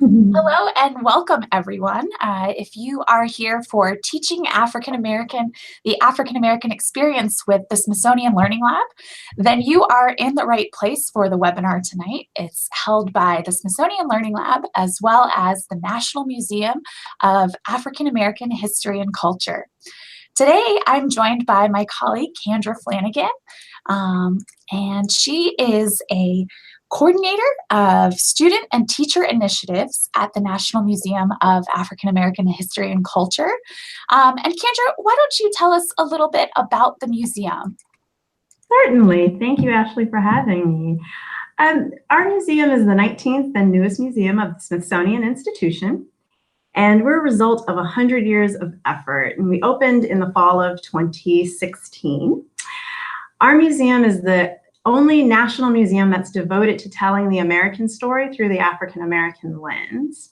Hello and welcome, everyone. If you are here for teaching the African American experience with the Smithsonian Learning Lab, then you are in the right place for the webinar tonight. It's held by the Smithsonian Learning Lab as well as the National Museum of African American History and Culture. Today, I'm joined by my colleague, Candra Flanagan, and she is a coordinator of student and teacher initiatives at the National Museum of African American History and Culture. And Candra, why don't you tell us a little bit about the museum? Certainly. Thank you, Ashley, for having me. Our museum is the 19th and newest museum of the Smithsonian Institution, and we're a result of 100 years of effort, and we opened in the fall of 2016. Our museum is the only national museum that's devoted to telling the American story through the African American lens.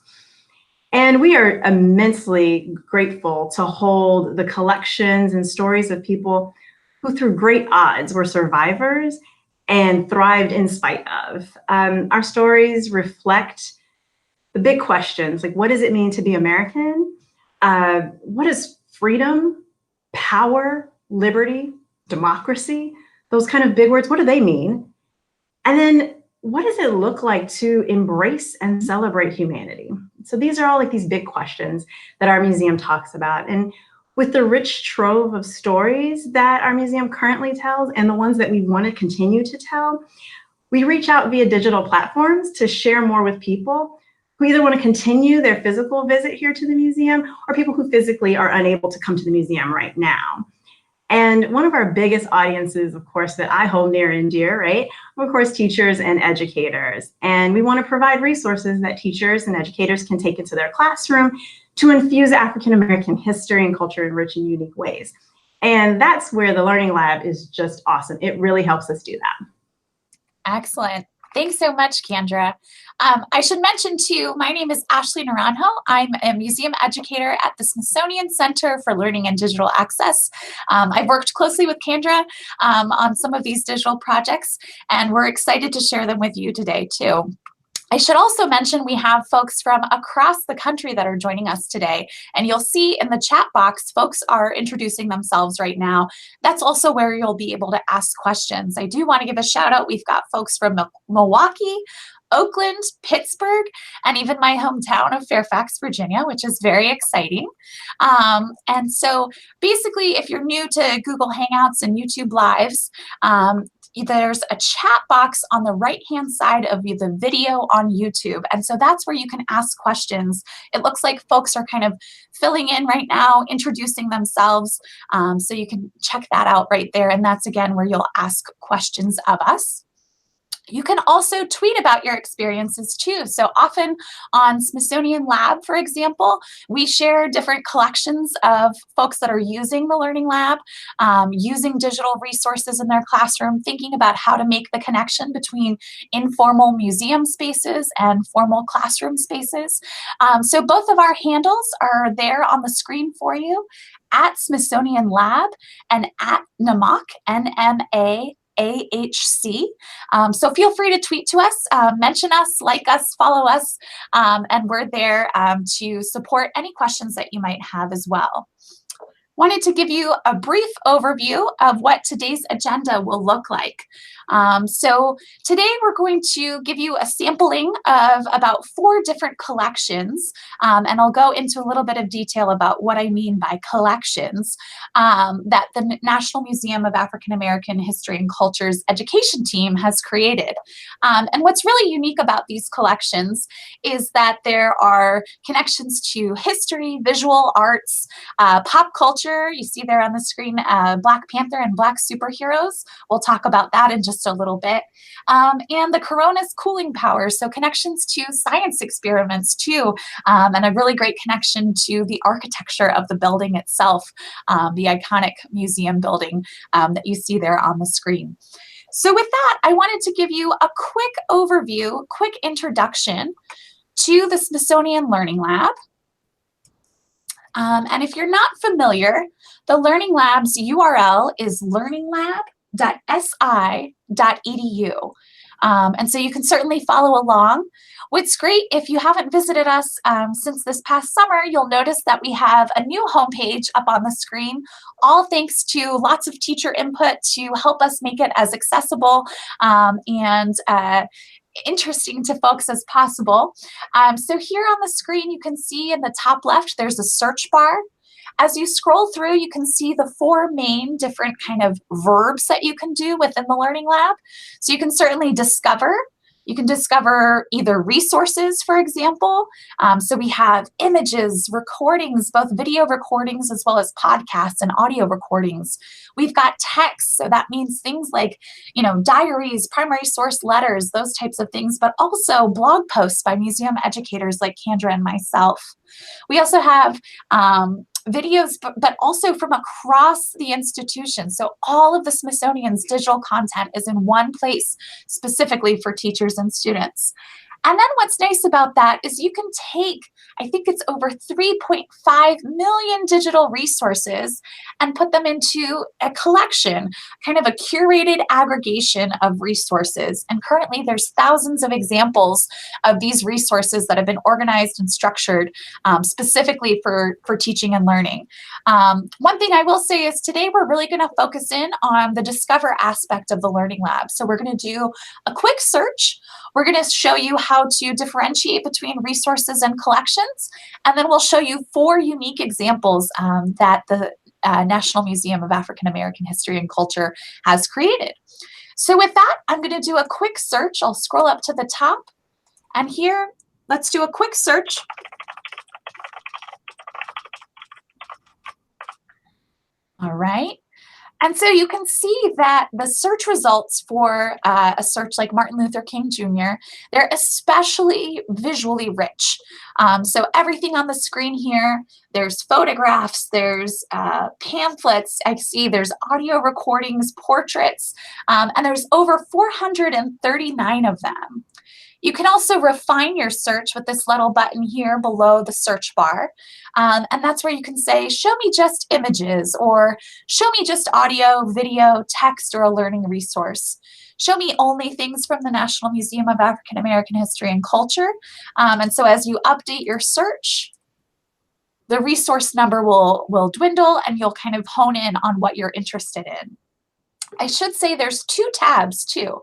And we are immensely grateful to hold the collections and stories of people who through great odds were survivors and thrived in spite of. Our stories reflect the big questions, like what does it mean to be American? What is freedom, power, liberty, democracy? Those kind of big words, what do they mean? And then what does it look like to embrace and celebrate humanity? So these are all like these big questions that our museum talks about. And with the rich trove of stories that our museum currently tells and the ones that we want to continue to tell, we reach out via digital platforms to share more with people who either want to continue their physical visit here to the museum or people who physically are unable to come to the museum right now. And one of our biggest audiences, of course, that I hold near and dear, right, are, of course, teachers and educators. And we want to provide resources that teachers and educators can take into their classroom to infuse African American history and culture in rich and unique ways. And that's where the Learning Lab is just awesome. It really helps us do that. Excellent. Thanks so much, Candra. I should mention too, my name is Ashley Naranjo. I'm a museum educator at the Smithsonian Center for Learning and Digital Access. I've worked closely with Candra on some of these digital projects, and we're excited to share them with you today too. I should also mention we have folks from across the country that are joining us today, and you'll see in the chat box, folks are introducing themselves right now. That's also where you'll be able to ask questions. I do want to give a shout out. We've got folks from Milwaukee, Oakland, Pittsburgh, and even my hometown of Fairfax, Virginia, which is very exciting. And so basically, if you're new to Google Hangouts and YouTube Lives, there's a chat box on the right-hand side of the video on YouTube. And so that's where you can ask questions. It looks like folks are kind of filling in right now, introducing themselves. So you can check that out right there. And that's, again, where you'll ask questions of us. You can also tweet about your experiences too. So often on Smithsonian Lab, for example, we share different collections of folks that are using the Learning Lab, using digital resources in their classroom, thinking about how to make the connection between informal museum spaces and formal classroom spaces. So both of our handles are there on the screen for you, at Smithsonian Lab and at NMAC, NMA. AHC. So feel free to tweet to us, mention us, like us, follow us, and we're there to support any questions that you might have as well. Wanted to give you a brief overview of what today's agenda will look like. So today we're going to give you a sampling of about 4 different collections, and I'll go into a little bit of detail about what I mean by collections that the National Museum of African American History and Culture's education team has created. And what's really unique about these collections is that there are connections to history, visual arts, pop culture. You see there on the screen, Black Panther and Black superheroes. We'll talk about that in just a little bit. And the corona's cooling power, so connections to science experiments too, and a really great connection to the architecture of the building itself, the iconic museum building that you see there on the screen. So with that, I wanted to give you a quick overview, quick introduction to the Smithsonian Learning Lab. And if you're not familiar, the Learning Lab's URL is learninglab.si.edu. And so you can certainly follow along, What's great, if you haven't visited us since this past summer, you'll notice that we have a new homepage up on the screen, all thanks to lots of teacher input to help us make it as accessible and interesting to folks as possible. So here on the screen, you can see in the top left, there's a search bar. As you scroll through, you can see the 4 main different kind of verbs that you can do within the Learning Lab. So you can certainly discover. You can discover either resources, for example. So we have images, recordings, both video recordings as well as podcasts and audio recordings. We've got text, so that means things like, diaries, primary source letters, those types of things, but also blog posts by museum educators like Candra and myself. We also have videos, but also from across the institution. So all of the Smithsonian's digital content is in one place specifically for teachers and students. And then what's nice about that is you can take, I think it's over 3.5 million digital resources and put them into a collection, kind of a curated aggregation of resources. And currently there's thousands of examples of these resources that have been organized and structured specifically for teaching and learning. One thing I will say is today we're really going to focus in on the discover aspect of the Learning Lab. So we're going to do a quick search. We're going to show you how to differentiate between resources and collections, and then we'll show you 4 unique examples that the National Museum of African American History and Culture has created. So with that, I'm going to do a quick search. I'll scroll up to the top, and here, let's do a quick search. All right. And so you can see that the search results for a search like Martin Luther King Jr., they're especially visually rich. So everything on the screen here, there's photographs, there's pamphlets, I see there's audio recordings, portraits, and there's over 439 of them. You can also refine your search with this little button here below the search bar. And that's where you can say, show me just images, or show me just audio, video, text, or a learning resource. Show me only things from the National Museum of African American History and Culture. And so as you update your search, the resource number will dwindle and you'll kind of hone in on what you're interested in. I should say there's 2 tabs too.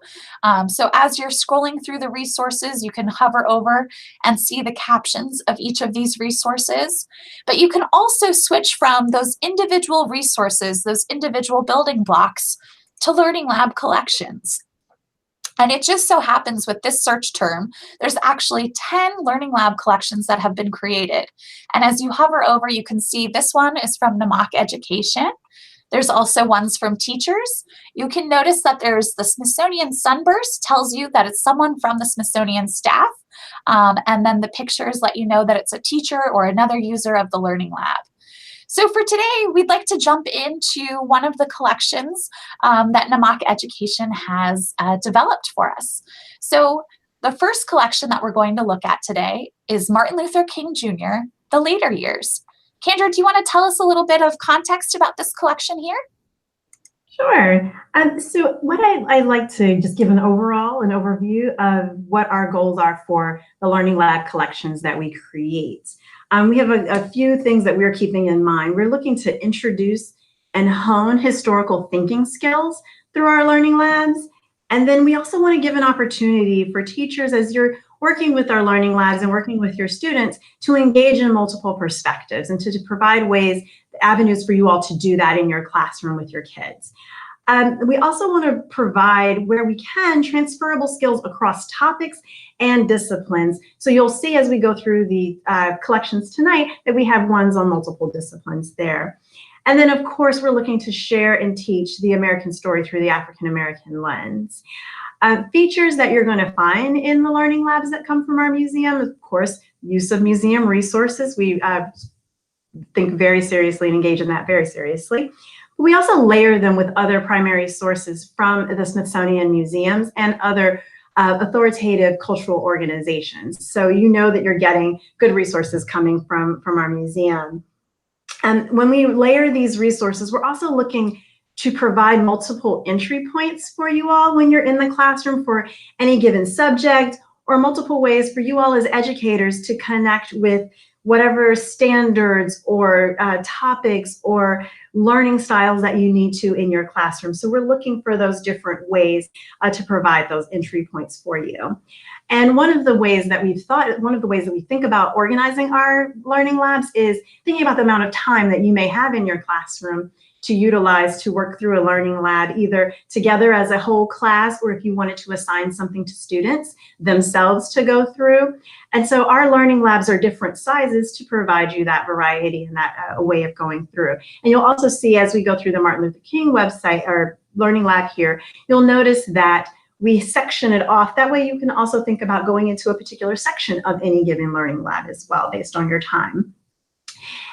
So as you're scrolling through the resources, you can hover over and see the captions of each of these resources. But you can also switch from those individual resources, those individual building blocks, to Learning Lab collections. And it just so happens with this search term, there's actually 10 Learning Lab collections that have been created. And as you hover over, you can see this one is from Namak Education. There's also ones from teachers. You can notice that there's the Smithsonian Sunburst, tells you that it's someone from the Smithsonian staff. And then the pictures let you know that it's a teacher or another user of the Learning Lab. So for today, we'd like to jump into one of the collections that Namak Education has developed for us. So the first collection that we're going to look at today is Martin Luther King Jr., The Later Years. Candra, do you want to tell us a little bit of context about this collection here? Sure. So what I'd like to just give an overview of what our goals are for the Learning Lab collections that we create. We have a few things that we're keeping in mind. We're looking to introduce and hone historical thinking skills through our Learning Labs. And then we also want to give an opportunity for teachers, as you're working with our Learning Labs and working with your students, to engage in multiple perspectives and to provide ways, avenues for you all to do that in your classroom with your kids. We also want to provide, where we can, transferable skills across topics and disciplines. So you'll see as we go through the collections tonight that we have ones on multiple disciplines there. And then, of course, we're looking to share and teach the American story through the African American lens. Features that you're going to find in the Learning Labs that come from our museum, of course, use of museum resources. We think very seriously and engage in that very seriously. We also layer them with other primary sources from the Smithsonian museums and other authoritative cultural organizations. So you know that you're getting good resources coming from our museum. And when we layer these resources, we're also looking to provide multiple entry points for you all when you're in the classroom for any given subject or multiple ways for you all as educators to connect with whatever standards or topics or learning styles that you need to in your classroom. So we're looking for those different ways to provide those entry points for you. And one of the ways that we think about organizing our learning labs is thinking about the amount of time that you may have in your classroom to utilize to work through a learning lab, either together as a whole class, or if you wanted to assign something to students themselves to go through. And so our learning labs are different sizes to provide you that variety and that way of going through. And you'll also see as we go through the Martin Luther King website or learning lab here, you'll notice that we section it off. That way you can also think about going into a particular section of any given learning lab as well, based on your time.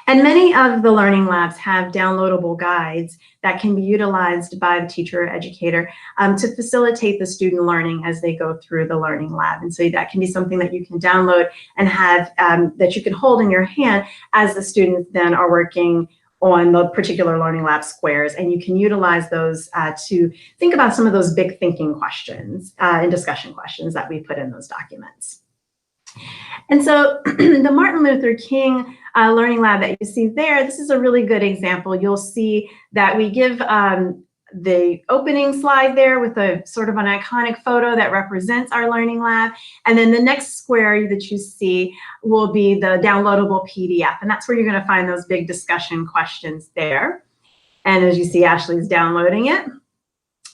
And many of the learning labs have downloadable guides that can be utilized by the teacher or educator to facilitate the student learning as they go through the learning lab. And so that can be something that you can download and have that you can hold in your hand as the students then are working on the particular learning lab squares, and you can utilize those to think about some of those big thinking questions and discussion questions that we put in those documents. And so the Martin Luther King Learning Lab that you see there, this is a really good example. You'll see that we give the opening slide there with a sort of an iconic photo that represents our learning lab. And then the next square that you see will be the downloadable PDF. And that's where you're going to find those big discussion questions there. And as you see, Ashley's downloading it.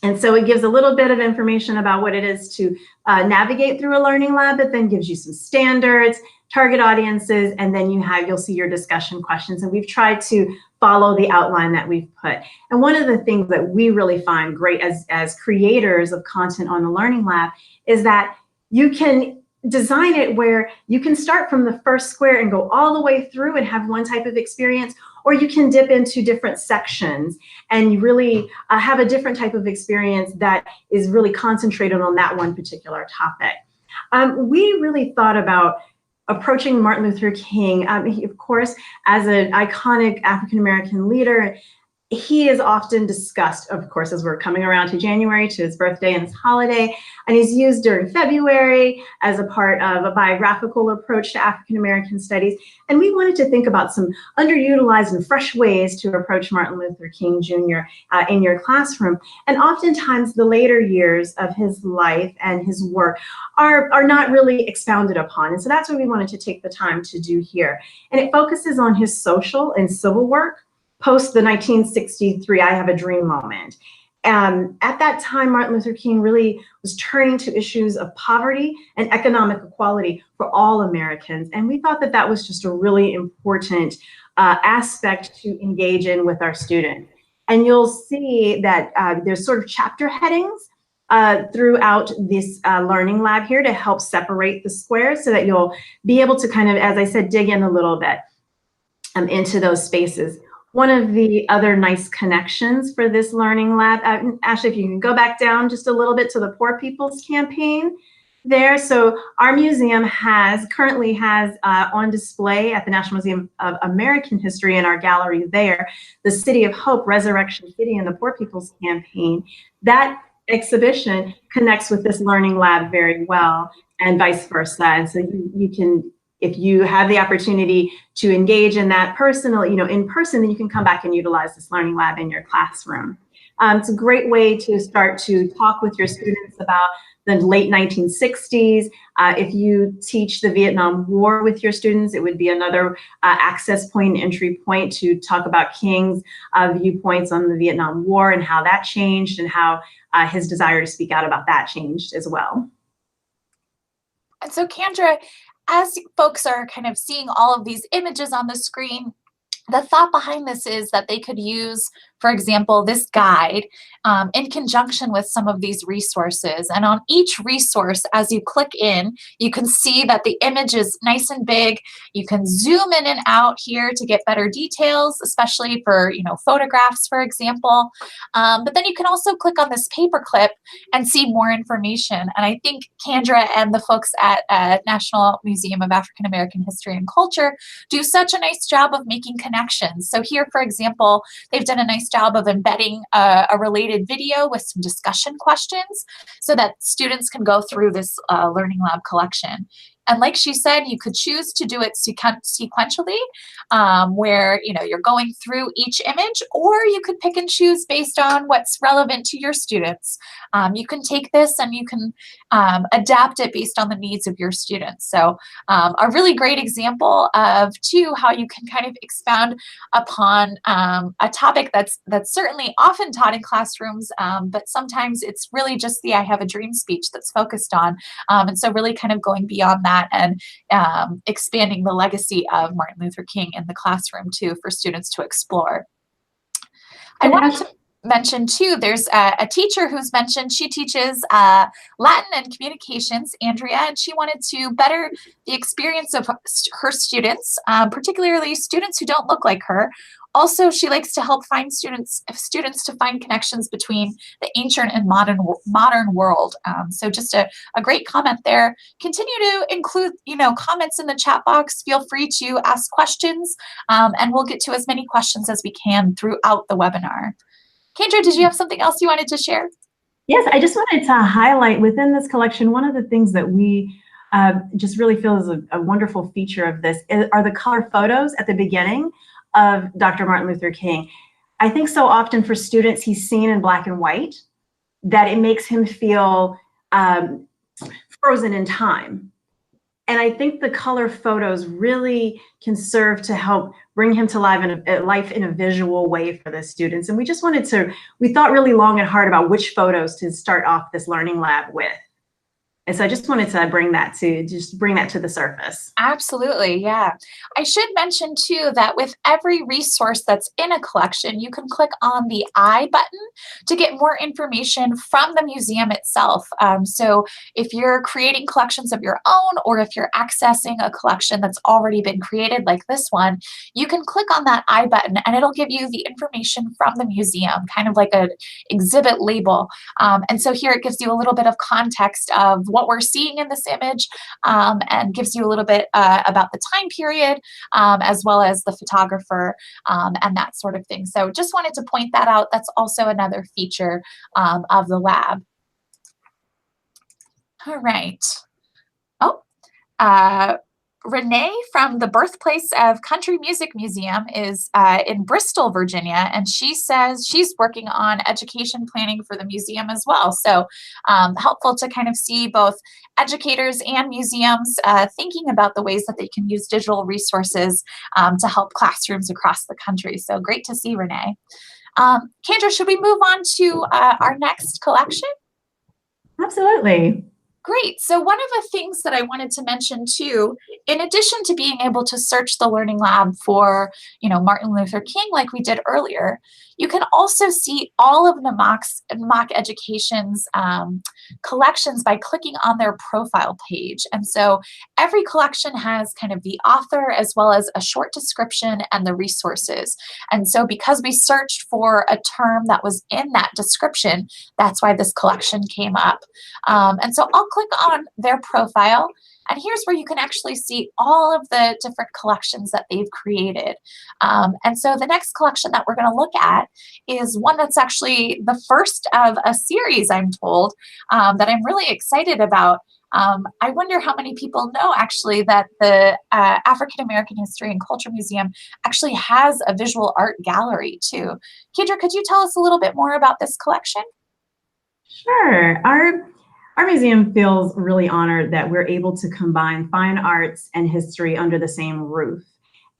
And so it gives a little bit of information about what it is to navigate through a learning lab, but then gives you some standards, target audiences, and then you'll see your discussion questions. And we've tried to follow the outline that we've put. And one of the things that we really find great as creators of content on the Learning Lab is that you can design it where you can start from the first square and go all the way through and have one type of experience, or you can dip into different sections and you really have a different type of experience that is really concentrated on that one particular topic. We really thought about approaching Martin Luther King, he, of course, as an iconic African-American leader. He is often discussed, of course, as we're coming around to January, to his birthday and his holiday, and he's used during February as a part of a biographical approach to African-American studies. And we wanted to think about some underutilized and fresh ways to approach Martin Luther King Jr. In your classroom. And oftentimes the later years of his life and his work are not really expounded upon. And so that's what we wanted to take the time to do here. And it focuses on his social and civil work post the 1963 I Have a Dream moment. At that time, Martin Luther King really was turning to issues of poverty and economic equality for all Americans. And we thought that that was just a really important aspect to engage in with our students. And you'll see that there's sort of chapter headings throughout this learning lab here to help separate the squares so that you'll be able to kind of, as I said, dig in a little bit into those spaces. One of the other nice connections for this learning lab, Ashley, if you can go back down just a little bit to the Poor People's Campaign there. So our museum currently has on display at the National Museum of American History in our gallery there, the City of Hope, Resurrection City and the Poor People's Campaign. That exhibition connects with this learning lab very well, and vice versa. And so you can, if you have the opportunity to engage in that personally, in person, then you can come back and utilize this learning lab in your classroom. It's a great way to start to talk with your students about the late 1960s. If you teach the Vietnam War with your students, it would be another access point, entry point to talk about King's viewpoints on the Vietnam War and how that changed and how his desire to speak out about that changed as well. And so, Candra, as folks are kind of seeing all of these images on the screen, the thought behind this is that they could use, for example, this guide in conjunction with some of these resources. And on each resource, as you click in, you can see that the image is nice and big. You can zoom in and out here to get better details, especially for photographs, for example. But then you can also click on this paperclip and see more information. And I think Candra and the folks at National Museum of African American History and Culture do such a nice job of making connections. So here, for example, they've done a nice job of embedding a related video with some discussion questions so that students can go through this Learning Lab collection. And like she said, you could choose to do it sequentially, where you're going through each image, or you could pick and choose based on what's relevant to your students. You can take this and you can adapt it based on the needs of your students. So a really great example of how you can kind of expound upon a topic that's certainly often taught in classrooms, but sometimes it's really just the I have a dream speech that's focused on. And so really kind of going beyond that and expanding the legacy of Martin Luther King in the classroom too for students to explore. I wanted to mention too, there's a teacher who's mentioned she teaches Latin and communications, Andrea, and she wanted to better the experience of her students, particularly students who don't look like her. Also, she likes to help find students to find connections between the ancient and modern world. So just a great comment there. Continue to include comments in the chat box. Feel free to ask questions, and we'll get to as many questions as we can throughout the webinar. Candra, did you have something else you wanted to share? Yes, I just wanted to highlight within this collection, one of the things that we just really feel is a wonderful feature of this are the color photos at the beginning of Dr. Martin Luther King. I think so often for students, he's seen in black and white, that it makes him feel frozen in time. And I think the color photos really can serve to help bring him to life in a visual way for the students. And we just we thought really long and hard about which photos to start off this learning lab with. And so I just wanted to bring that to the surface. Absolutely, yeah. I should mention too that with every resource that's in a collection, you can click on the I button to get more information from the museum itself. So if you're creating collections of your own, or if you're accessing a collection that's already been created like this one, you can click on that I button and it'll give you the information from the museum, kind of like an exhibit label. And so here it gives you a little bit of context of what we're seeing in this image, and gives you a little bit about the time period, as well as the photographer, and that sort of thing. So just wanted to point that out. That's also another feature of the lab. All right. Oh, Renee from the Birthplace of Country Music Museum is in Bristol, Virginia, and she says she's working on education planning for the museum as well. So helpful to kind of see both educators and museums thinking about the ways that they can use digital resources to help classrooms across the country. So great to see, Renee. Candra, should we move on to our next collection? Absolutely. Great. So one of the things that I wanted to mention too, in addition to being able to search the Learning Lab for, Martin Luther King like we did earlier, you can also see all of Mock Education's collections by clicking on their profile page. And so every collection has kind of the author as well as a short description and the resources. And so because we searched for a term that was in that description, that's why this collection came up. And so I'll click on their profile, and here's where you can actually see all of the different collections that they've created. And so the next collection that we're going to look at is one that's actually the first of a series, I'm told, that I'm really excited about. I wonder how many people know actually that the African American History and Culture Museum actually has a visual art gallery too. Candra, could you tell us a little bit more about this collection? Sure. Our museum feels really honored that we're able to combine fine arts and history under the same roof.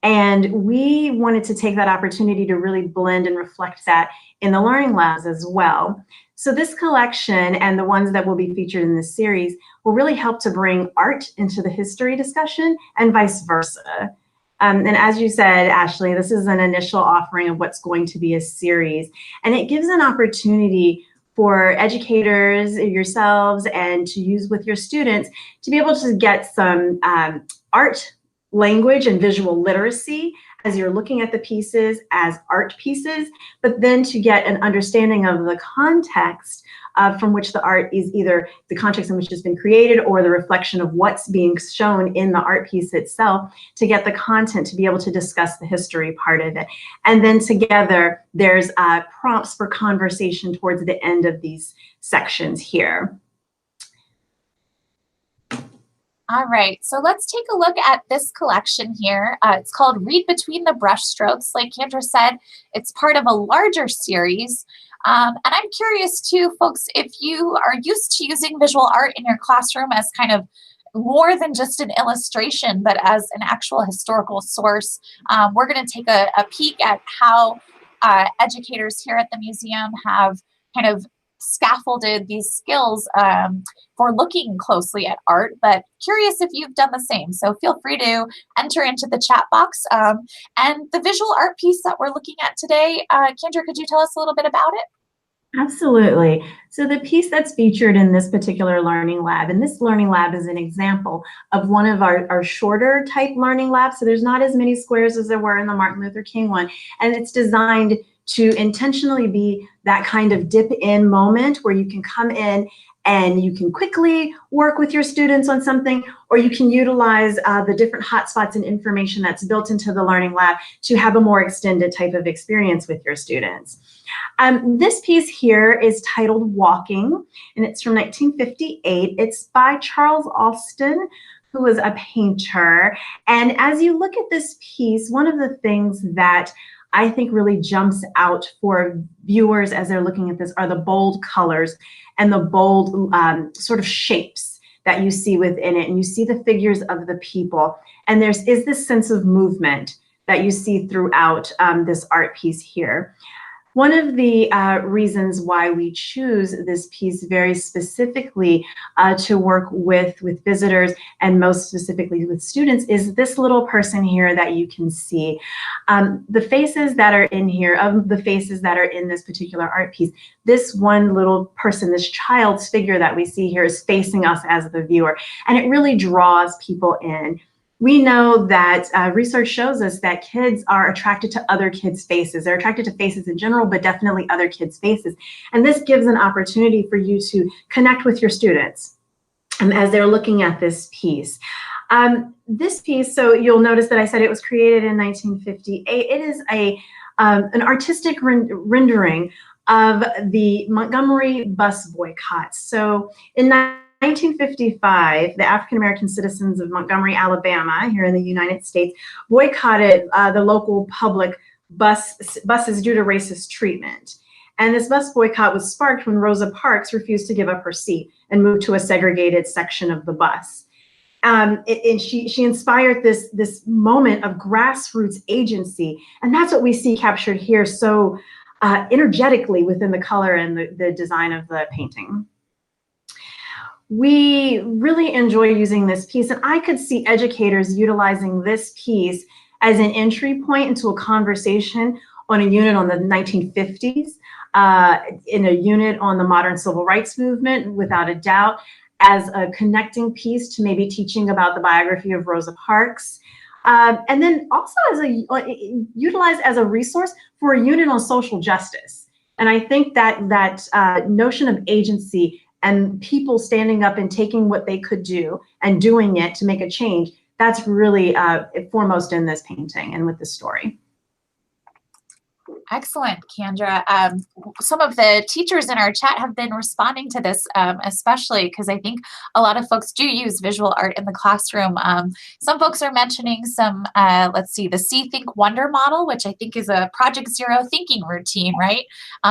And we wanted to take that opportunity to really blend and reflect that in the learning labs as well. So this collection and the ones that will be featured in this series will really help to bring art into the history discussion and vice versa. And as you said, Ashley, this is an initial offering of what's going to be a series. And it gives an opportunity for educators, yourselves, and to use with your students to be able to get some art, language, and visual literacy as you're looking at the pieces as art pieces, but then to get an understanding of the context from which the art is, either the context in which it's been created or the reflection of what's being shown in the art piece itself, to get the content to be able to discuss the history part of it. And then together, there's prompts for conversation towards the end of these sections here. All right, so let's take a look at this collection here. It's called Read Between the Brushstrokes. Like Candra said, it's part of a larger series. And I'm curious too, folks, if you are used to using visual art in your classroom as kind of more than just an illustration, but as an actual historical source. We're going to take a peek at how educators here at the museum have kind of scaffolded these skills for looking closely at art, but curious if you've done the same. So feel free to enter into the chat box. And the visual art piece that we're looking at today, Candra, could you tell us a little bit about it? Absolutely. So the piece that's featured in this particular learning lab, and this learning lab is an example of one of our shorter type learning labs. So there's not as many squares as there were in the Martin Luther King one. And it's designed to intentionally be that kind of dip in moment where you can come in and you can quickly work with your students on something, or you can utilize the different hotspots and information that's built into the learning lab to have a more extended type of experience with your students. This piece here is titled Walking, and it's from 1958. It's by Charles Alston, who was a painter. And as you look at this piece, one of the things that I think really jumps out for viewers as they're looking at this are the bold colors and the bold sort of shapes that you see within it. And you see the figures of the people. And is this sense of movement that you see throughout this art piece here. One of the reasons why we choose this piece very specifically to work with visitors, and most specifically with students, is this little person here that you can see. The faces that are in here, of the faces that are in this particular art piece, this one little person, this child's figure that we see here, is facing us as the viewer, and it really draws people in. We know that research shows us that kids are attracted to other kids' faces. They're attracted to faces in general, but definitely other kids' faces. And this gives an opportunity for you to connect with your students as they're looking at this piece. This piece, so you'll notice that I said it was created in 1958. It is an artistic rendering of the Montgomery bus boycott. So in 1955, the African-American citizens of Montgomery, Alabama, here in the United States, boycotted the local public buses due to racist treatment. And this bus boycott was sparked when Rosa Parks refused to give up her seat and moved to a segregated section of the bus. And she inspired this moment of grassroots agency. And that's what we see captured here so energetically within the color and the design of the painting. We really enjoy using this piece, and I could see educators utilizing this piece as an entry point into a conversation on a unit on the 1950s, in a unit on the modern civil rights movement, without a doubt, as a connecting piece to maybe teaching about the biography of Rosa Parks, and then also utilized as a resource for a unit on social justice. And I think that notion of agency and people standing up and taking what they could do and doing it to make a change, that's really foremost in this painting and with the story. Excellent, Candra. Some of the teachers in our chat have been responding to this, especially because I think a lot of folks do use visual art in the classroom. Some folks are mentioning some, let's see, the See, Think, Wonder model, which I think is a Project Zero thinking routine, right?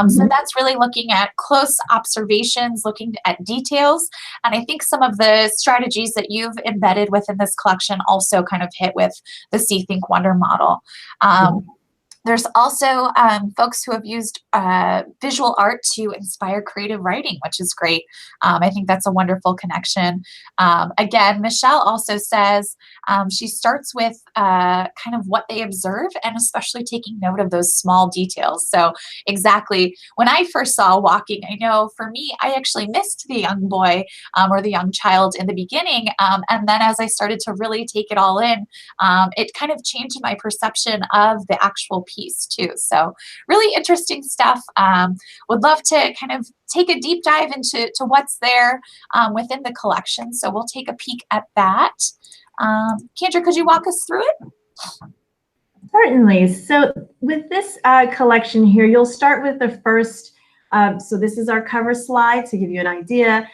So that's really looking at close observations, looking at details. And I think some of the strategies that you've embedded within this collection also kind of hit with the See, Think, Wonder model. There's also folks who have used visual art to inspire creative writing, which is great. I think that's a wonderful connection. Again, Michelle also says she starts with kind of what they observe and especially taking note of those small details. So exactly, when I first saw walking, I know for me, I actually missed the young boy or the young child in the beginning. And then as I started to really take it all in, it kind of changed my perception of the actual piece too. So really interesting stuff. Would love to kind of take a deep dive into what's there within the collection. So we'll take a peek at that. Candra, could you walk us through it? Certainly. So with this collection here, you'll start with the first, so this is our cover slide to give you an idea,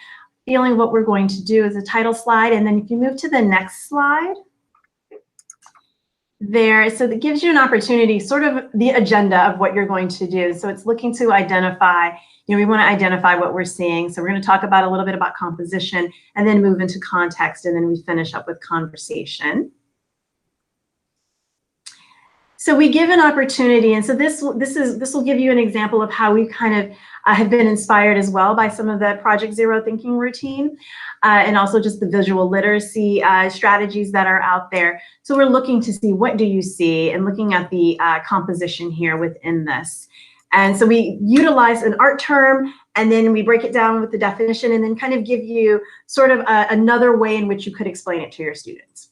feeling what we're going to do is a title slide. And then if you move to the next slide, there, so that gives you an opportunity, sort of the agenda of what you're going to do. So it's looking to identify, we want to identify what we're seeing. So we're going to talk about a little bit about composition and then move into context, and then we finish up with conversation. So we give an opportunity, and so this will give you an example of how we kind of have been inspired as well by some of the Project Zero thinking routine, and also just the visual literacy strategies that are out there. So we're looking to see, what do you see, and looking at the composition here within this. And so we utilize an art term, and then we break it down with the definition, and then kind of give you sort of another way in which you could explain it to your students.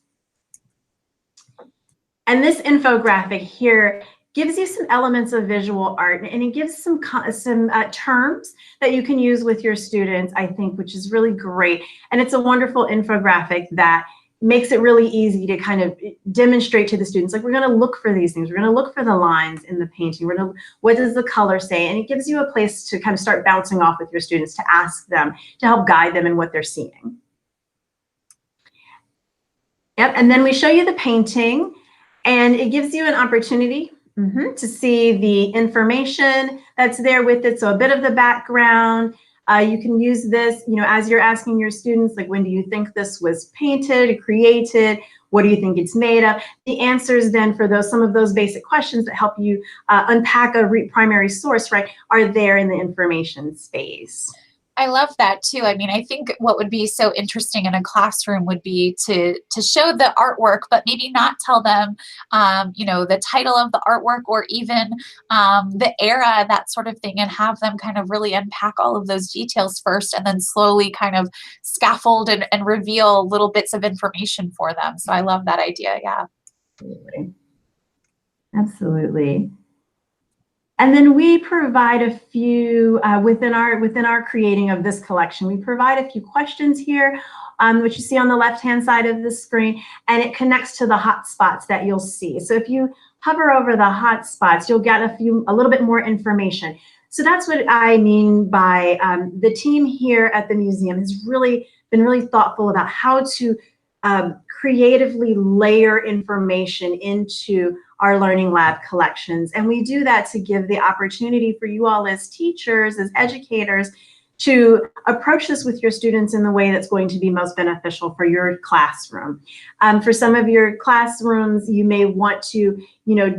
And this infographic here gives you some elements of visual art, and it gives some terms that you can use with your students, I think, which is really great. And it's a wonderful infographic that makes it really easy to kind of demonstrate to the students, like, we're going to look for these things. We're going to look for the lines in the painting. We're going to, what does the color say? And it gives you a place to kind of start bouncing off with your students, to ask them, to help guide them in what they're seeing. Yep, and then we show you the painting. And it gives you an opportunity to see the information that's there with it. So a bit of the background. You can use this, as you're asking your students, like, when do you think this was painted, created? What do you think it's made of? The answers then for some of those basic questions that help you unpack a primary source, right, are there in the information space. I love that too. I mean, I think what would be so interesting in a classroom would be to show the artwork, but maybe not tell them, the title of the artwork, or even the era, that sort of thing, and have them kind of really unpack all of those details first, and then slowly kind of scaffold and reveal little bits of information for them. So I love that idea. Yeah. Absolutely. Absolutely. And then we provide a few, within our creating of this collection, we provide a few questions here, which you see on the left-hand side of the screen, and it connects to the hotspots that you'll see. So if you hover over the hotspots, you'll get a little bit more information. So that's what I mean by the team here at the museum has really been really thoughtful about how to creatively layer information into our Learning Lab collections. And we do that to give the opportunity for you all as teachers, as educators, to approach this with your students in the way that's going to be most beneficial for your classroom. For some of your classrooms, you may want to,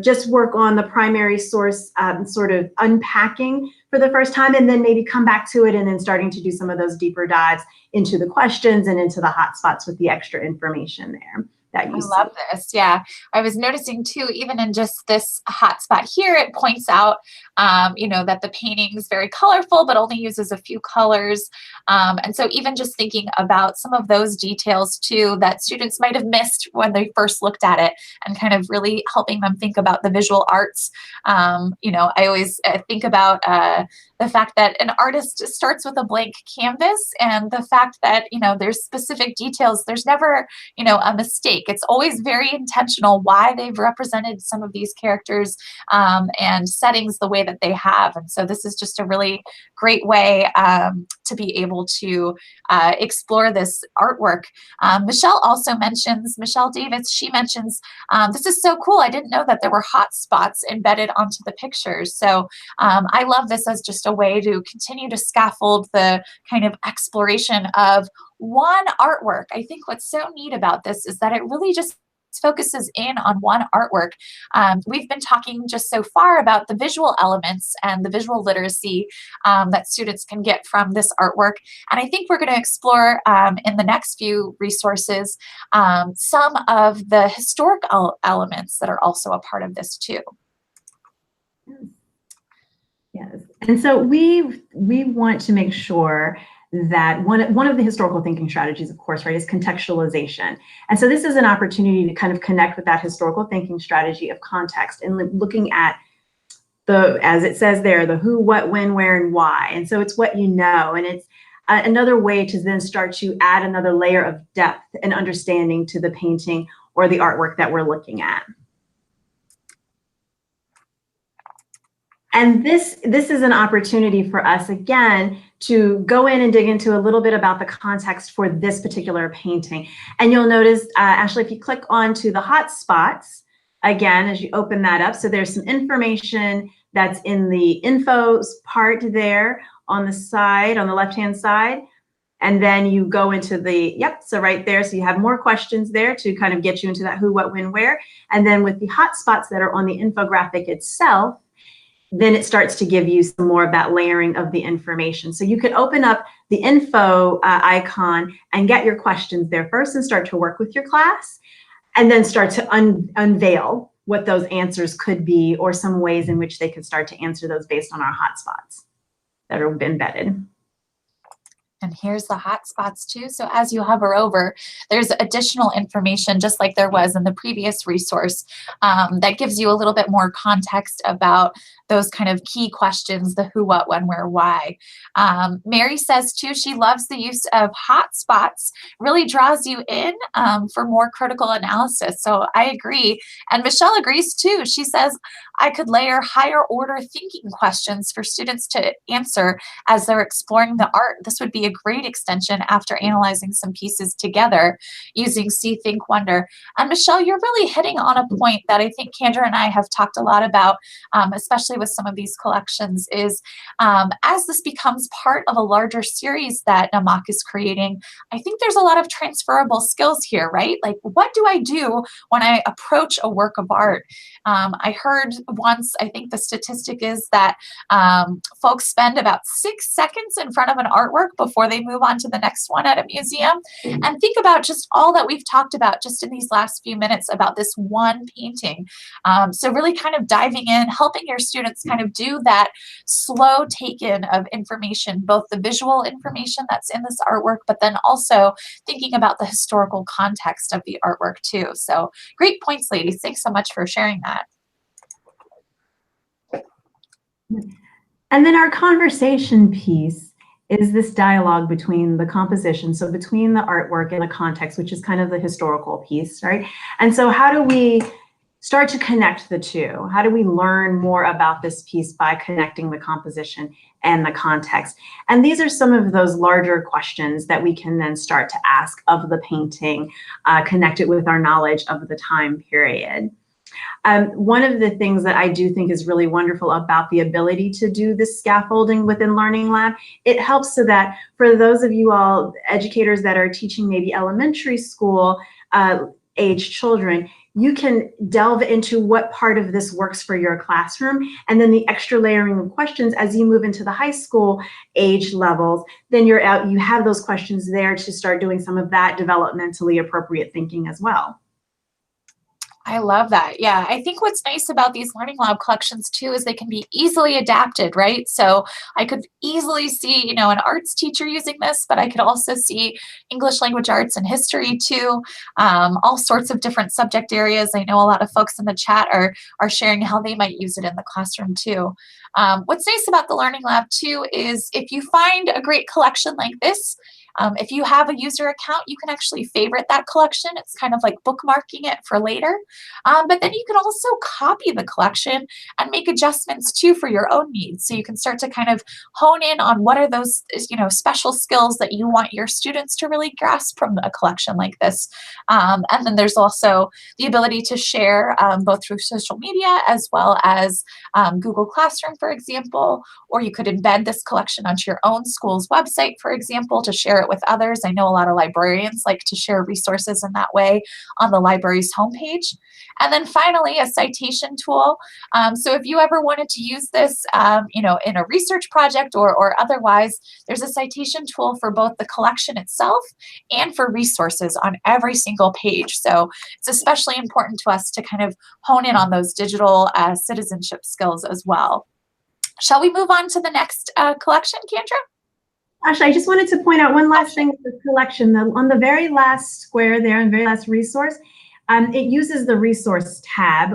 just work on the primary source sort of unpacking for the first time, and then maybe come back to it, and then starting to do some of those deeper dives into the questions and into the hotspots with the extra information there. I love this. Yeah. I was noticing too, even in just this hotspot here, it points out, that the painting is very colorful, but only uses a few colors. And so even just thinking about some of those details too, that students might have missed when they first looked at it, and kind of really helping them think about the visual arts. I always think about the fact that an artist starts with a blank canvas, and the fact that, there's specific details, there's never, a mistake. It's always very intentional why they've represented some of these characters and settings the way that they have. And so this is just a really great way to be able to explore this artwork. Michelle Davis, she mentions, this is so cool. I didn't know that there were hot spots embedded onto the pictures. So I love this as just a way to continue to scaffold the kind of exploration of one artwork. I think what's so neat about this is that it really just focuses in on one artwork. We've been talking just so far about the visual elements and the visual literacy that students can get from this artwork. And I think we're going to explore in the next few resources some of the historical elements that are also a part of this too. Yes, and so we want to make sure that one of the historical thinking strategies, of course, right, is contextualization. And so this is an opportunity to kind of connect with that historical thinking strategy of context and looking at the, as it says there, the who, what, when, where, and why. And so it's what you know, and it's another way to then start to add another layer of depth and understanding to the painting or the artwork that we're looking at. And this is an opportunity for us, again, to go in and dig into a little bit about the context for this particular painting. And you'll notice, Ashley, if you click onto the hotspots, again, as you open that up, so there's some information that's in the infos part there on the side, on the left-hand side. And then you go into the, yep, so right there, so you have more questions there to kind of get you into that who, what, when, where. And then with the hotspots that are on the infographic itself, then it starts to give you some more of that layering of the information. So you could open up the info icon and get your questions there first and start to work with your class, and then start to unveil what those answers could be or some ways in which they could start to answer those based on our hotspots that are embedded. And here's the hotspots too. So as you hover over, there's additional information, just like there was in the previous resource, that gives you a little bit more context about those kind of key questions, the who, what, when, where, why. Mary says too, she loves the use of hotspots, really draws you in for more critical analysis. So I agree. And Michelle agrees too. She says, I could layer higher order thinking questions for students to answer as they're exploring the art. This would be a great extension after analyzing some pieces together using See, Think, Wonder. And Michelle, you're really hitting on a point that I think Candra and I have talked a lot about, especially with some of these collections, is as this becomes part of a larger series that NAMAC is creating, I think there's a lot of transferable skills here, right? Like, what do I do when I approach a work of art? I heard once, I think the statistic is that folks spend about 6 seconds in front of an artwork before they move on to the next one at a museum. And think about just all that we've talked about just in these last few minutes about this one painting. So really kind of diving in, helping your students kind of do that slow take-in of information, both the visual information that's in this artwork, but then also thinking about the historical context of the artwork too. So great points, ladies. Thanks so much for sharing that. And then our conversation piece is this dialogue between the composition, so between the artwork and the context, which is kind of the historical piece, right? And so how do we start to connect the two? How do we learn more about this piece by connecting the composition and the context? And these are some of those larger questions that we can then start to ask of the painting, connect it with our knowledge of the time period. One of the things that I do think is really wonderful about the ability to do this scaffolding within Learning Lab, it helps so that for those of you all educators that are teaching maybe elementary school age children, you can delve into what part of this works for your classroom, and then the extra layering of questions as you move into the high school age levels, then you have those questions there to start doing some of that developmentally appropriate thinking as well. I love that. Yeah, I think what's nice about these Learning Lab collections too is they can be easily adapted, right? So I could easily see, you know, an arts teacher using this, but I could also see English language arts and history too, all sorts of different subject areas. I know a lot of folks in the chat are sharing how they might use it in the classroom too. What's nice about the Learning Lab too is if you find a great collection like this, if you have a user account, you can actually favorite that collection. It's kind of like bookmarking it for later. But then you can also copy the collection and make adjustments too for your own needs. So you can start to kind of hone in on what are those, you know, special skills that you want your students to really grasp from a collection like this. And then there's also the ability to share both through social media as well as Google Classroom, for example, or you could embed this collection onto your own school's website, for example, to share it it with others. I know a lot of librarians like to share resources in that way on the library's homepage. And then finally, a citation tool. So if you ever wanted to use this, in a research project or otherwise, there's a citation tool for both the collection itself and for resources on every single page. So it's especially important to us to kind of hone in on those digital citizenship skills as well. Shall we move on to the next collection, Candra? Actually, I just wanted to point out one last thing with the collection. On the very last square there, and very last resource, it uses the resource tab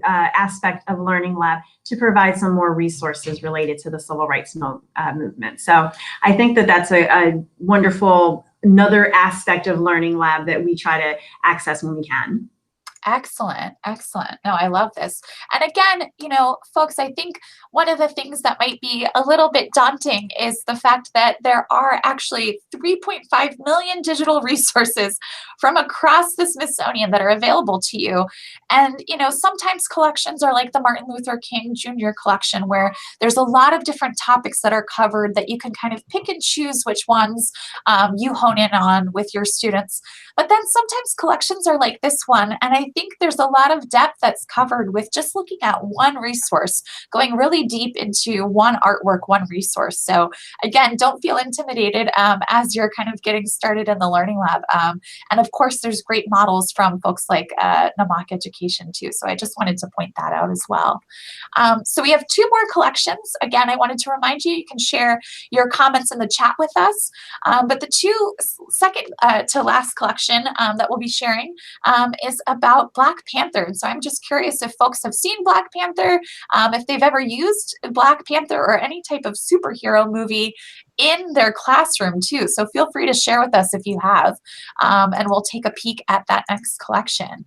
aspect of Learning Lab to provide some more resources related to the civil rights movement. So I think that that's a wonderful, another aspect of Learning Lab that we try to access when we can. Excellent, excellent. No, I love this. And again, folks, I think one of the things that might be a little bit daunting is the fact that there are actually 3.5 million digital resources from across the Smithsonian that are available to you. And, sometimes collections are like the Martin Luther King Jr. collection, where there's a lot of different topics that are covered that you can kind of pick and choose which ones you hone in on with your students. But then sometimes collections are like this one, and I think there's a lot of depth that's covered with just looking at one resource, going really deep into one artwork, one resource. So again, don't feel intimidated as you're kind of getting started in the Learning Lab. And of course, there's great models from folks like Namak Education too. So I just wanted to point that out as well. So we have two more collections. Again, I wanted to remind you, you can share your comments in the chat with us. But the second to last collection that we'll be sharing is about Black Panther. And so I'm just curious if folks have seen Black Panther, if they've ever used Black Panther or any type of superhero movie in their classroom too. So feel free to share with us if you have, and we'll take a peek at that next collection.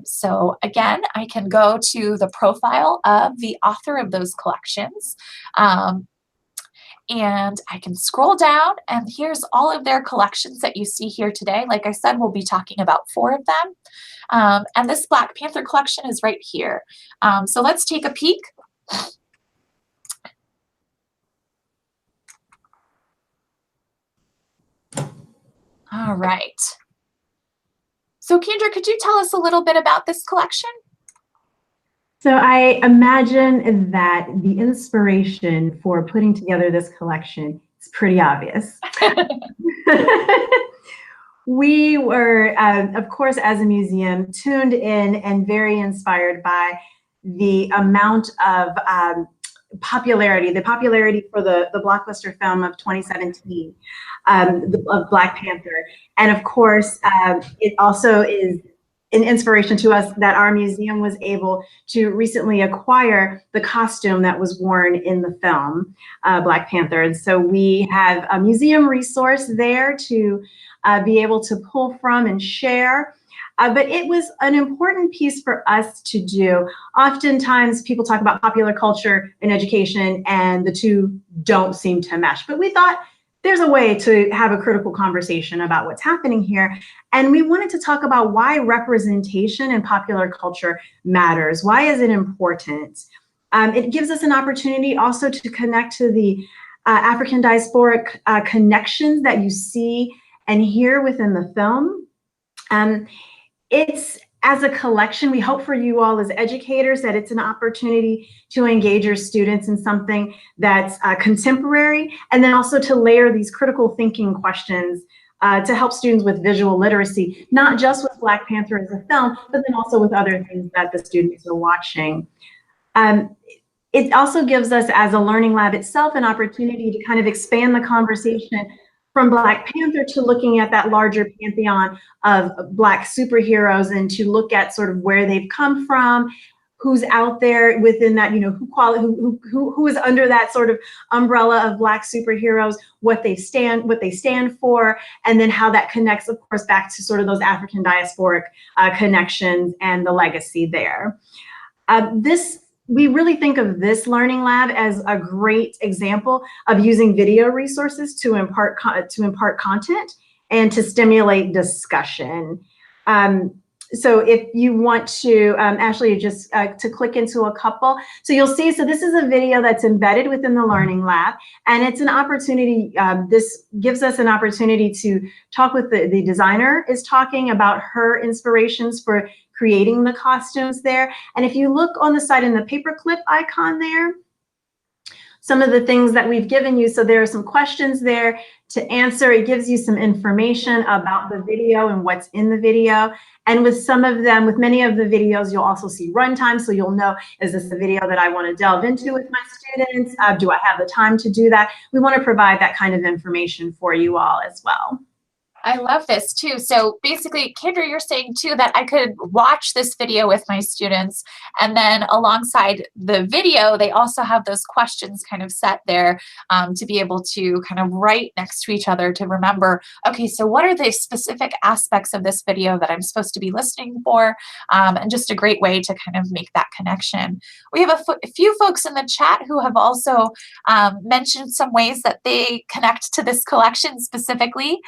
So again, I can go to the profile of the author of those collections. And I can scroll down, and here's all of their collections that you see here today. Like I said, we'll be talking about 4 of them. And this Black Panther collection is right here. So let's take a peek. All right. So Candra, could you tell us a little bit about this collection? So I imagine that the inspiration for putting together this collection is pretty obvious. We were, of course, as a museum, tuned in and very inspired by the amount of popularity for the blockbuster film of 2017, of Black Panther. And of course, it also is an inspiration to us that our museum was able to recently acquire the costume that was worn in the film, Black Panther. And so we have a museum resource there to be able to pull from and share. But it was an important piece for us to do. Oftentimes people talk about popular culture and education, and the two don't seem to mesh. But we thought there's a way to have a critical conversation about what's happening here. And we wanted to talk about why representation in popular culture matters. Why is it important? It gives us an opportunity also to connect to the African diasporic connections that you see and hear within the film. It's, as a collection, we hope for you all as educators that it's an opportunity to engage your students in something that's contemporary, and then also to layer these critical thinking questions to help students with visual literacy, not just with Black Panther as a film, but then also with other things that the students are watching. It also gives us, as a Learning Lab itself, an opportunity to kind of expand the conversation from Black Panther to looking at that larger pantheon of Black superheroes, and to look at sort of where they've come from, who's out there within that, who is under that sort of umbrella of Black superheroes, what they stand for, and then how that connects, of course, back to sort of those African diasporic connections and the legacy there. We really think of this Learning Lab as a great example of using video resources to impart content and to stimulate discussion. So if you want to, Ashley, just to click into a couple. So you'll see, so this is a video that's embedded within the Learning Lab, and it's an opportunity, this gives us an opportunity to talk with the designer is talking about her inspirations for creating the costumes there. And if you look on the side in the paperclip icon there, some of the things that we've given you. So there are some questions there to answer. It gives you some information about the video and what's in the video. And with some of them, with many of the videos, you'll also see runtime. So you'll know, is this the video that I want to delve into with my students? Do I have the time to do that? We want to provide that kind of information for you all as well. I love this too. So basically, Candra, you're saying too that I could watch this video with my students, and then alongside the video, they also have those questions kind of set there to be able to kind of write next to each other to remember, okay, so what are the specific aspects of this video that I'm supposed to be listening for? And just a great way to kind of make that connection. We have a few folks in the chat who have also mentioned some ways that they connect to this collection specifically.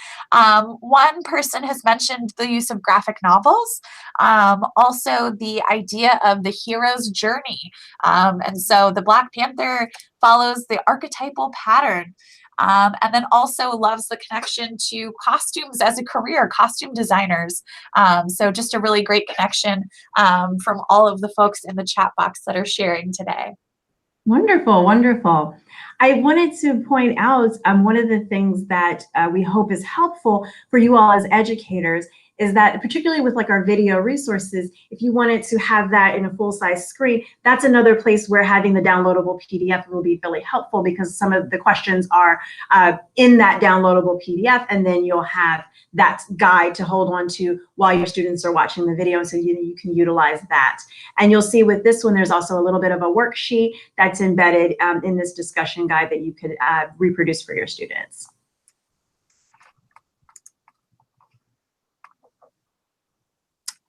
One person has mentioned the use of graphic novels, also the idea of the hero's journey. And so the Black Panther follows the archetypal pattern. And then also loves the connection to costumes as a career, costume designers. So just a really great connection from all of the folks in the chat box that are sharing today. Wonderful, wonderful. I wanted to point out one of the things that we hope is helpful for you all as educators is that, particularly with like our video resources, if you wanted to have that in a full-size screen, that's another place where having the downloadable PDF will be really helpful, because some of the questions are in that downloadable PDF, and then you'll have that guide to hold on to while your students are watching the video, so you can utilize that. And you'll see with this one, there's also a little bit of a worksheet that's embedded in this discussion guide that you could reproduce for your students.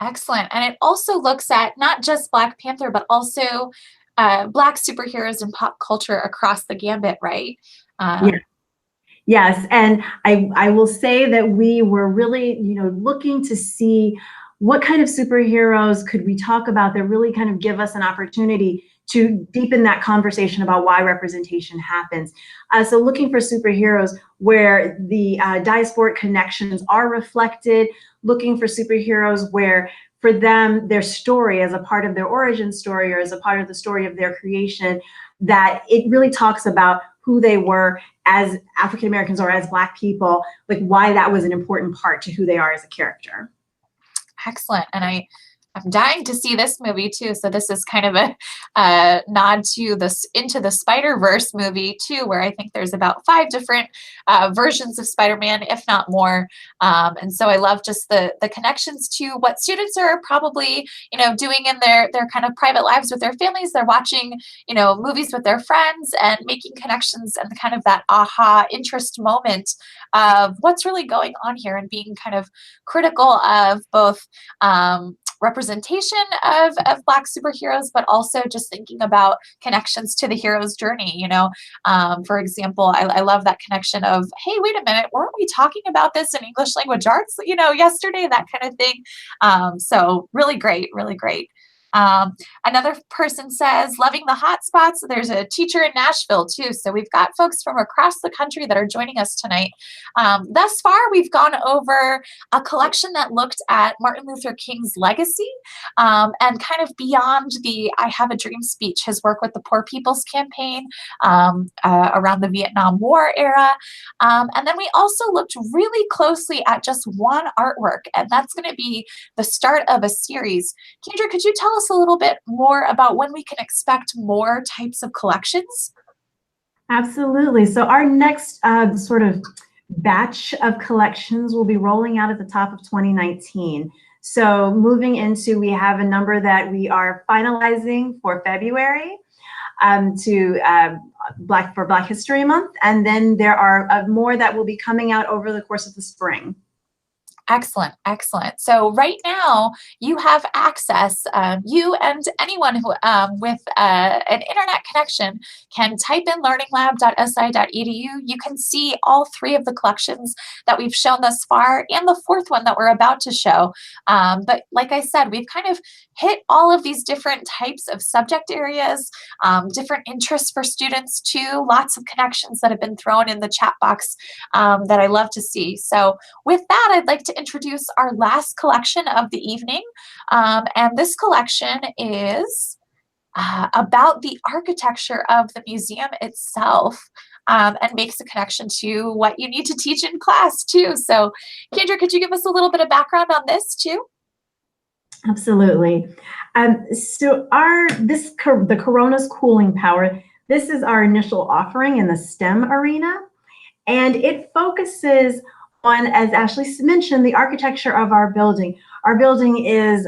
Excellent. And it also looks at not just Black Panther, but also Black superheroes in pop culture across the gambit, right? Yeah. Yes, and I will say that we were really, looking to see what kind of superheroes could we talk about that really kind of give us an opportunity to deepen that conversation about why representation happens. So looking for superheroes where the diasporic connections are reflected, looking for superheroes where for them, their story as a part of their origin story or as a part of the story of their creation, that it really talks about who they were as African Americans or as Black people, like why that was an important part to who they are as a character. Excellent. And I'm dying to see this movie too. So this is kind of a nod to this Into the Spider-Verse movie too, where I think there's about 5 different versions of Spider-Man, if not more. And so I love just the connections to what students are probably, doing in their kind of private lives with their families. They're watching, movies with their friends and making connections, and kind of that aha interest moment of what's really going on here, and being kind of critical of both representation of Black superheroes, but also just thinking about connections to the hero's journey. For example, I love that connection of, hey, wait a minute, weren't we talking about this in English language arts, yesterday, that kind of thing. So really great, really great. Another person says, loving the hot spots. There's a teacher in Nashville too. So we've got folks from across the country that are joining us tonight. Thus far, we've gone over a collection that looked at Martin Luther King's legacy and kind of beyond the I Have a Dream speech, his work with the Poor People's Campaign around the Vietnam War era. And then we also looked really closely at just one artwork, and that's going to be the start of a series. Candra, could you tell us a little bit more about when we can expect more types of collections? Absolutely. So our next sort of batch of collections will be rolling out at the top of 2019. So moving into, we have a number that we are finalizing for February for Black History Month. And then there are more that will be coming out over the course of the spring. Excellent, excellent. So right now you have access, you and anyone who with an internet connection can type in learninglab.si.edu. You can see all three of the collections that we've shown thus far and the fourth one that we're about to show. But like I said, we've kind of hit all of these different types of subject areas, different interests for students too, lots of connections that have been thrown in the chat box that I love to see. So with that, I'd like to introduce our last collection of the evening. And this collection is about the architecture of the museum itself, and makes a connection to what you need to teach in class too. So Candra, could you give us a little bit of background on this too? Absolutely. So the Corona's cooling power, this is our initial offering in the STEM arena. And it focuses on, as Ashley mentioned, the architecture of our building. Our building is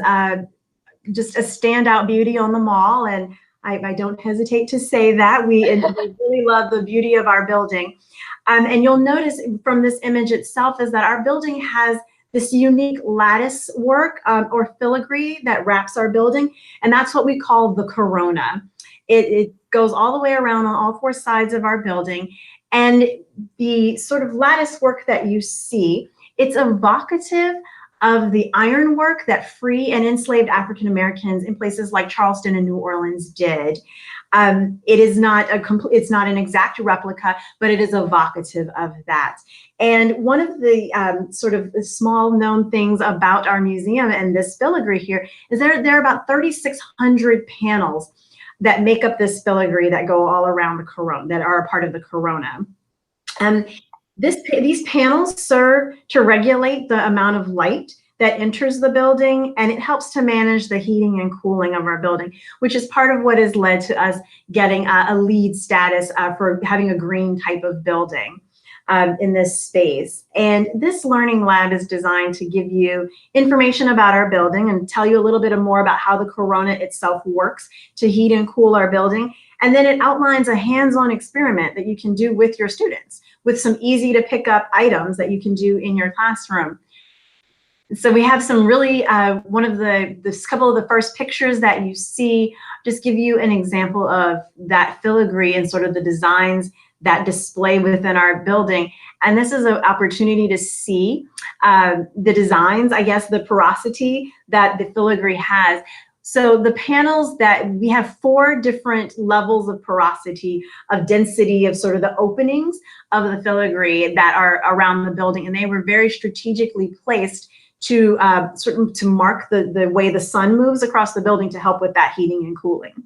just a standout beauty on the mall, and I don't hesitate to say that. We really love the beauty of our building. And you'll notice from this image itself is that our building has this unique lattice work or filigree that wraps our building, and that's what we call the Corona. It goes all the way around on all four sides of our building. And the sort of lattice work that you see, it's evocative of the ironwork that free and enslaved African Americans in places like Charleston and New Orleans did. It is not it's not an exact replica, but it is evocative of that. And one of the sort of small known things about our museum and this filigree here is there are about 3,600 panels that make up this filigree that go all around the corona, that are a part of the corona. These panels serve to regulate the amount of light that enters the building, and it helps to manage the heating and cooling of our building, which is part of what has led to us getting a LEED status for having a green type of building in this space. And this learning lab is designed to give you information about our building and tell you a little bit more about how the corona itself works to heat and cool our building. And then it outlines a hands-on experiment that you can do with your students with some easy to pick up items that you can do in your classroom. So we have some really, this couple of the first pictures that you see just give you an example of that filigree and sort of the designs that display within our building. And this is an opportunity to see the designs, I guess, the porosity that the filigree has. So the panels that we have 4 different levels of porosity, of density, of sort of the openings of the filigree that are around the building. And they were very strategically placed to to mark the way the sun moves across the building to help with that heating and cooling.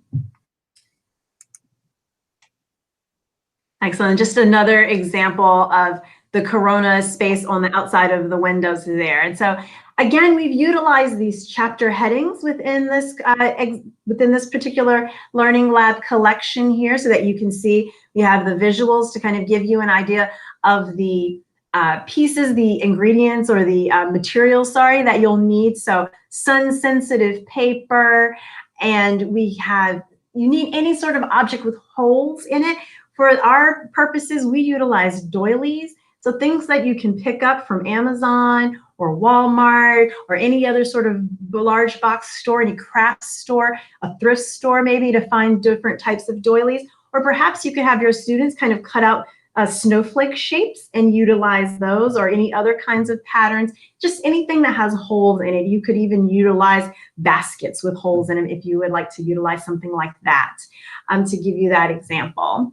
Excellent. Just another example of the corona space on the outside of the windows there. And so again, we've utilized these chapter headings within this particular Learning Lab collection here so that you can see we have the visuals to kind of give you an idea of the pieces, the ingredients or the materials, sorry, that you'll need. So sun-sensitive paper, and you need any sort of object with holes in it. For our purposes, we utilize doilies. So things that you can pick up from Amazon or Walmart or any other sort of large box store, any craft store, a thrift store maybe, to find different types of doilies. Or perhaps you could have your students kind of cut out snowflake shapes and utilize those, or any other kinds of patterns, just anything that has holes in it. You could even utilize baskets with holes in them if you would like to utilize something like that, to give you that example.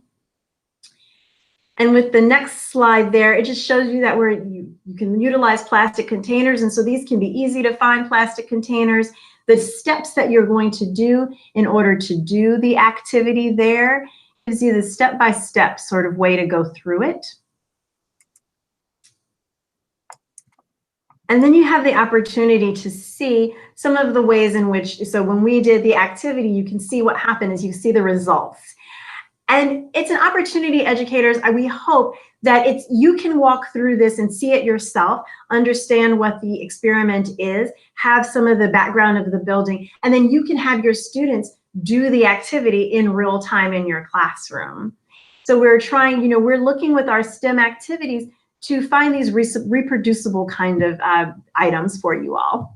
And with the next slide there, it just shows you that you can utilize plastic containers. And so these can be easy to find plastic containers. The steps that you're going to do in order to do the activity there gives you the step-by-step sort of way to go through it. And then you have the opportunity to see some of the ways in which, so when we did the activity, you can see what happened is you see the results. And it's an opportunity, educators, we hope that you can walk through this and see it yourself, understand what the experiment is, have some of the background of the building, and then you can have your students do the activity in real time in your classroom. So we're trying, we're looking with our STEM activities to find these reproducible kind of items for you all.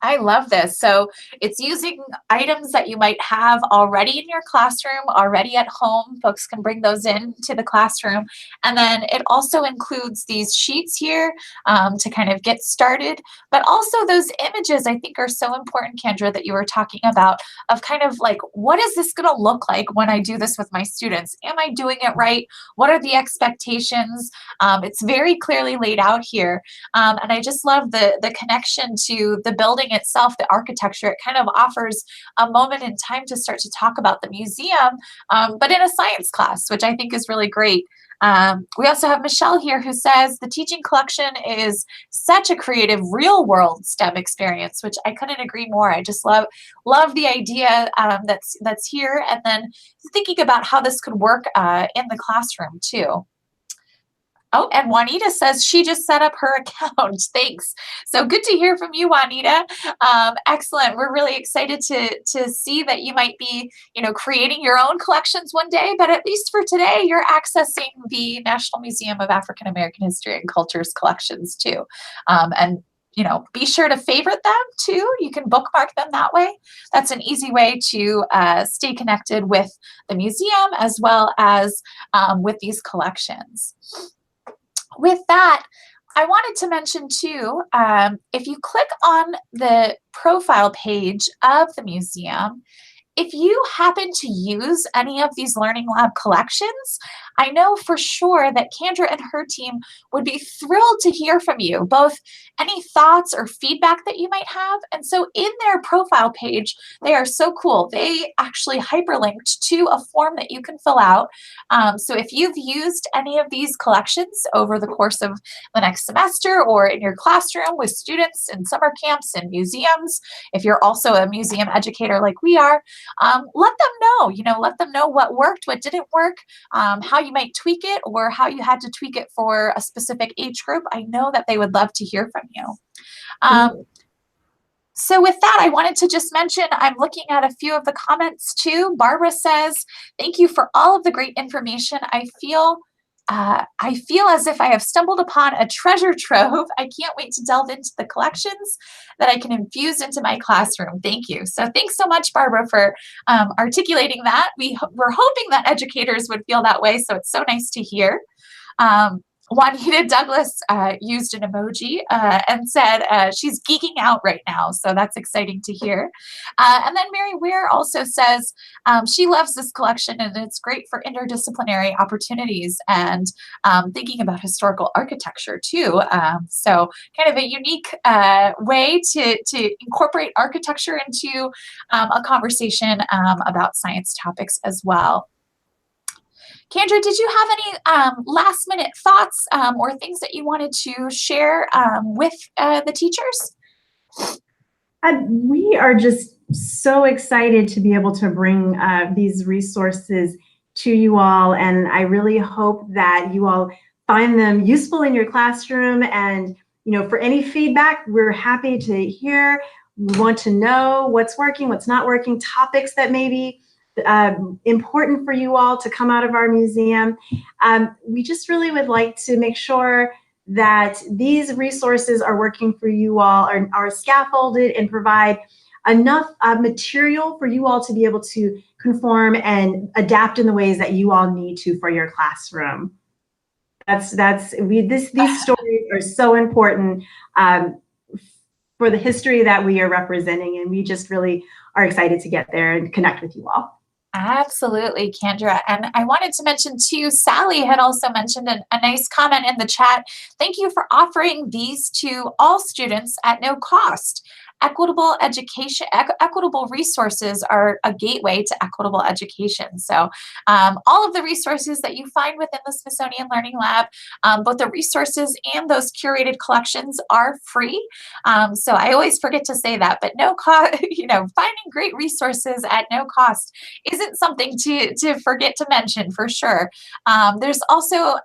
I love this. So it's using items that you might have already in your classroom, already at home. Folks can bring those in to the classroom. And then it also includes these sheets here to kind of get started. But also those images I think are so important, Candra, that you were talking about, of kind of like, what is this going to look like when I do this with my students? Am I doing it right? What are the expectations? It's very clearly laid out here. And I just love the connection to the building itself, the architecture. It kind of offers a moment in time to start to talk about the museum, but in a science class, which I think is really great. We also have Michelle here who says the teaching collection is such a creative real world STEM experience, which I couldn't agree more. I just love the idea that's here, and then thinking about how this could work in the classroom too. Oh, and Juanita says she just set up her account. Thanks. So good to hear from you, Juanita. Excellent. We're really excited to see that you might be, creating your own collections one day. But at least for today, you're accessing the National Museum of African American History and Culture's collections too. And be sure to favorite them too. You can bookmark them that way. That's an easy way to stay connected with the museum as well as with these collections. With that, I wanted to mention too, if you click on the profile page of the museum, if you happen to use any of these Learning Lab collections, I know for sure that Candra and her team would be thrilled to hear from you, both any thoughts or feedback that you might have. And so in their profile page, they are so cool. They actually hyperlinked to a form that you can fill out. So if you've used any of these collections over the course of the next semester or in your classroom with students in summer camps and museums, if you're also a museum educator like we are, let them know, let them know what worked, what didn't work, how you might tweak it, or how you had to tweak it for a specific age group. I know that they would love to hear from you. So with that, I wanted to just mention, I'm looking at a few of the comments too. Barbara says, thank you for all of the great information. I feel as if I have stumbled upon a treasure trove. I can't wait to delve into the collections that I can infuse into my classroom. Thank you. So thanks so much, Barbara, for articulating that. We're hoping that educators would feel that way, so it's so nice to hear. Juanita Douglas used an emoji and said she's geeking out right now, so that's exciting to hear. And then Mary Ware also says she loves this collection and it's great for interdisciplinary opportunities and thinking about historical architecture too. So kind of a unique way to incorporate architecture into a conversation about science topics as well. Candra, did you have any last minute thoughts or things that you wanted to share with the teachers? We are just so excited to be able to bring these resources to you all, and I really hope that you all find them useful in your classroom. And for any feedback, we're happy to hear. We want to know what's working, what's not working, topics that may be important for you all to come out of our museum. We just really would like to make sure that these resources are working for you all, are scaffolded and provide enough material for you all to be able to conform and adapt in the ways that you all need to for your classroom. These stories are so important for the history that we are representing, and we just really are excited to get there and connect with you all. Absolutely, Candra. And I wanted to mention too, Sally had also mentioned a nice comment in the chat. Thank you for offering these to all students at no cost. Equitable education, equitable resources are a gateway to equitable education. So all of the resources that you find within the Smithsonian Learning Lab, both the resources and those curated collections are free. So I always forget to say that, but no cost, finding great resources at no cost isn't something to forget to mention for sure. There's also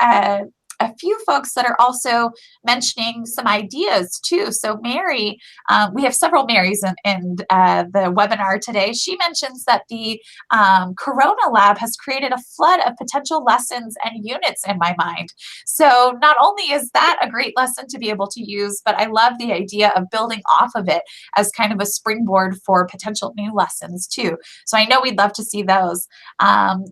a few folks that are also mentioning some ideas too. So Mary, we have several Marys in the webinar today. She mentions that the Corona Lab has created a flood of potential lessons and units in my mind. So not only is that a great lesson to be able to use, but I love the idea of building off of it as kind of a springboard for potential new lessons too. So I know we'd love to see those.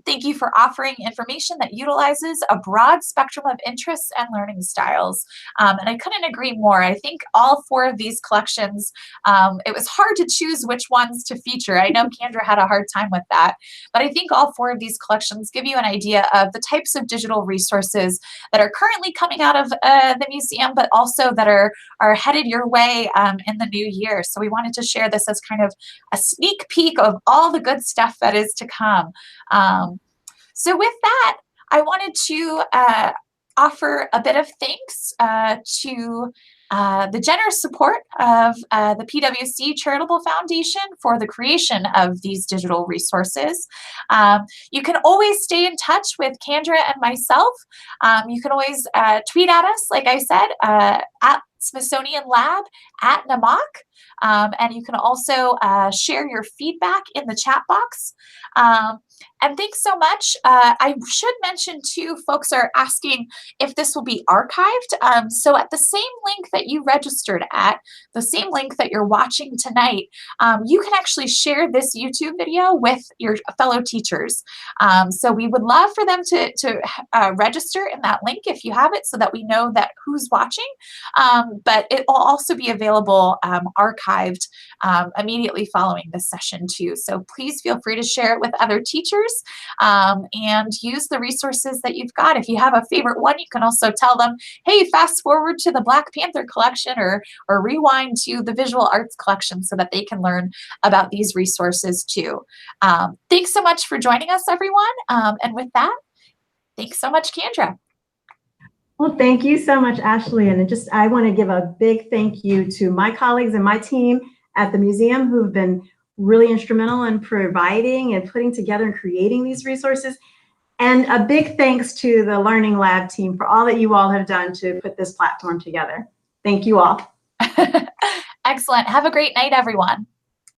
Thank you for offering information that utilizes a broad spectrum of interests and learning styles. And I couldn't agree more. I think all 4 of these collections, it was hard to choose which ones to feature. I know Candra had a hard time with that, but I think all 4 of these collections give you an idea of the types of digital resources that are currently coming out of the museum, but also that are headed your way in the new year. So we wanted to share this as kind of a sneak peek of all the good stuff that is to come. So with that, I wanted to offer a bit of thanks to the generous support of the PwC Charitable Foundation for the creation of these digital resources. You can always stay in touch with Candra and myself. You can always tweet at us, like I said, at Smithsonian Lab, at NAMOC. And you can also share your feedback in the chat box. And thanks so much. I should mention too, folks are asking if this will be archived. So at the same link that you registered at, the same link that you're watching tonight, you can actually share this YouTube video with your fellow teachers. So we would love for them to register in that link if you have it, so that we know that who's watching. But it will also be available archived immediately following this session too. So please feel free to share it with other teachers and use the resources that you've got. If you have a favorite one, you can also tell them, hey, fast forward to the Black Panther collection or rewind to the visual arts collection so that they can learn about these resources too. Thanks so much for joining us, everyone. And with that, thanks so much, Candra. Well, thank you so much, Ashley. And I want to give a big thank you to my colleagues and my team at the museum who've been really instrumental in providing and putting together and creating these resources. And a big thanks to the Learning Lab team for all that you all have done to put this platform together. Thank you all. Excellent. Have a great night, everyone.